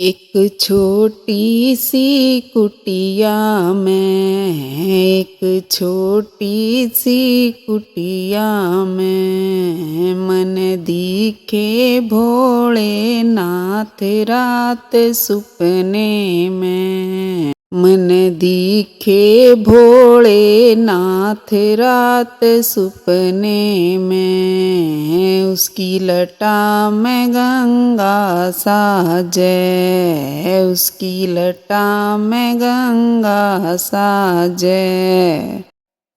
एक छोटी सी कुटिया में, एक छोटी सी कुटिया में मन दिखे भोलेनाथ रात सुपने में। मन दिखे भोलेनाथ रात सुपने में। उसकी लटा में गंगा साजे, उसकी लटा में गंगा साजे।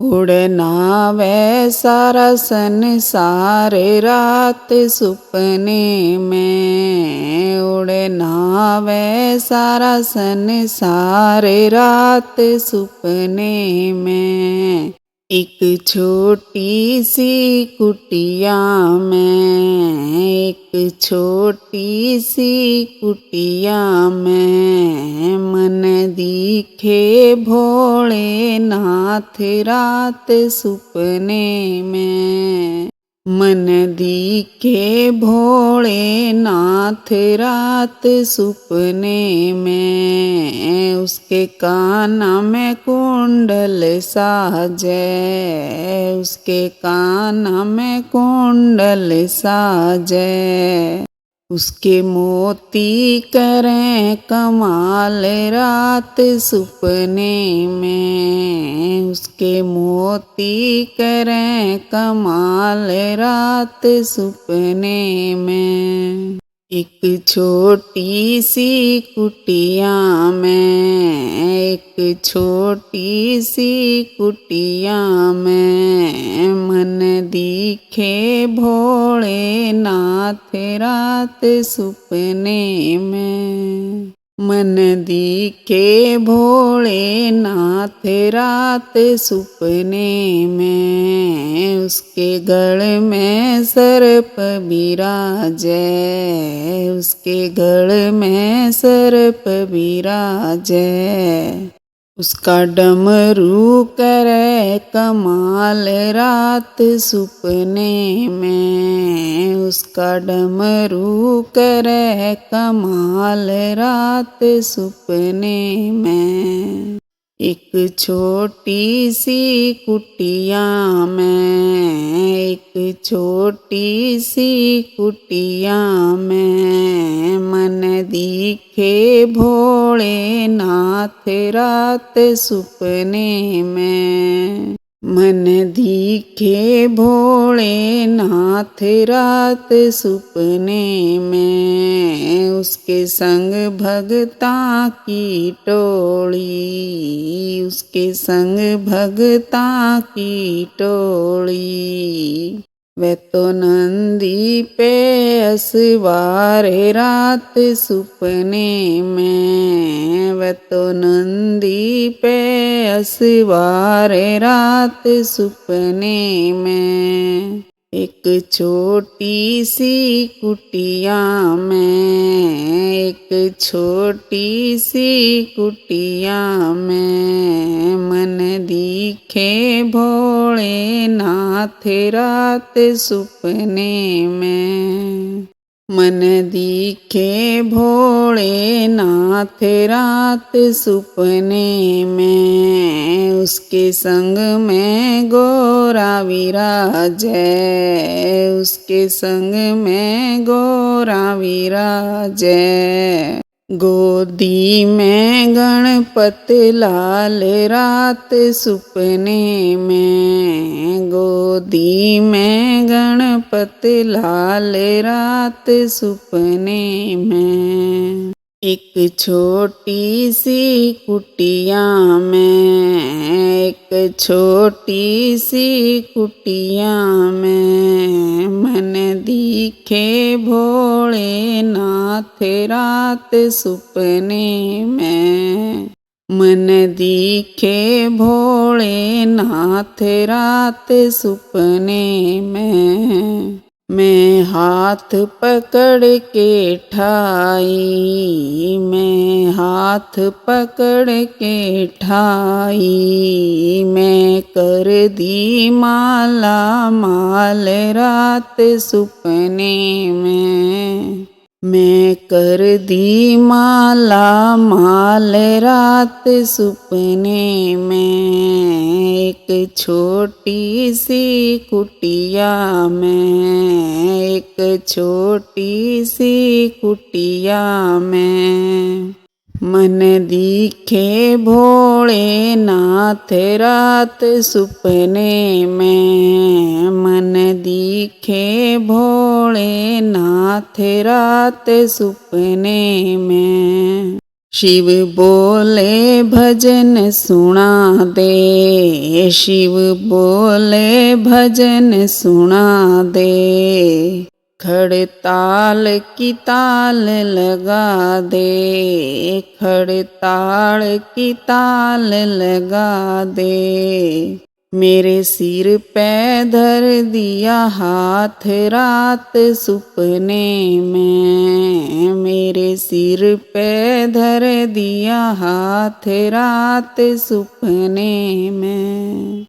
उड़ना वे सारा संसार रात सुपने में। उड़ना वे सारा संसार रात सुपने में। एक छोटी सी कुटिया में, एक छोटी सी कुटिया में मन दिखे भोलेनाथ रात सुपने में। मन दिखे भोलेनाथ रात सुपने में। उसके कान में कुंडल साजे, उसके कान में कुंडल साजे। उसके मोती करें कमाल रात सुपने में। उसके मोती करें कमाल रात सुपने में। एक छोटी सी कुटिया में, एक छोटी सी कुटिया में मन दिखे भोलेनाथ रात सुपने में। मन दिखे भोलेनाथ रात सुपने में। उसके गल में सर्प बिराजे, उसके गल में सर्प बिराजे। उसका डमरू करे कमाल रात सुपने में। उसका डमरू करे कमाल रात सुपने में। एक छोटी सी कुटिया में, एक छोटी सी कुटिया में मन दिखे भोलेनाथ रात सुपने में। मन दिखे भोलेनाथ रात सुपने में। उसके संग भगता की टोली, उसके संग भगता की टोली। वे तो नंदी पे असवार रात सुपने में। वे तो नंदी पे असवार रात सुपने में। एक छोटी सी कुटिया में, एक छोटी सी कुटिया में मन दिखे भोलेनाथ रात सुपने में। मन दिखे भोलेनाथ रात सुपने में। उसके संग में गोरा विराजे, उसके संग में गोरा विराजे। गोदी में गणपत लाल रात सुपने में। गोदी में गणपत लाल रात सुपने में। एक छोटी सी कुटिया में, एक छोटी सी कुटिया में मन दिखे भोलेनाथ रात सुपने में। मन दिखे भोलेनाथ रात सुपने में। मैं हाथ पकड़ के ठाई, मैं हाथ पकड़ के ठाई। मैं कर दी माला माल रात सुपने में। मैं कर दी माला माल रात सुपने में, एक छोटी सी कुटिया में, एक छोटी सी कुटिया में। मन दिखे भोले नाथ रात सुपने में, मन दिखे भोले नाथ रात सुपने में। शिव बोले भजन सुना दे, शिव बोले भजन सुना दे। खड़ताल की ताल लगा दे, खड़ताल की ताल लगा दे। मेरे सिर पे धर दिया हाथ रात सुपने में, मेरे सिर पे धर दिया हाथ रात सुपने में।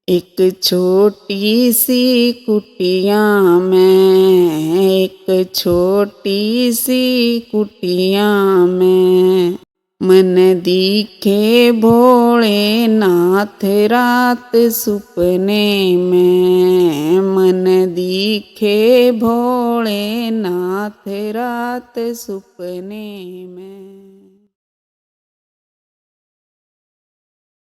एक छोटी सी कुटिया में, एक छोटी सी कुटिया में। मन दिखे भोले नाथ रात सुपने में, मन दिखे भोले नाथ रात सुपने में।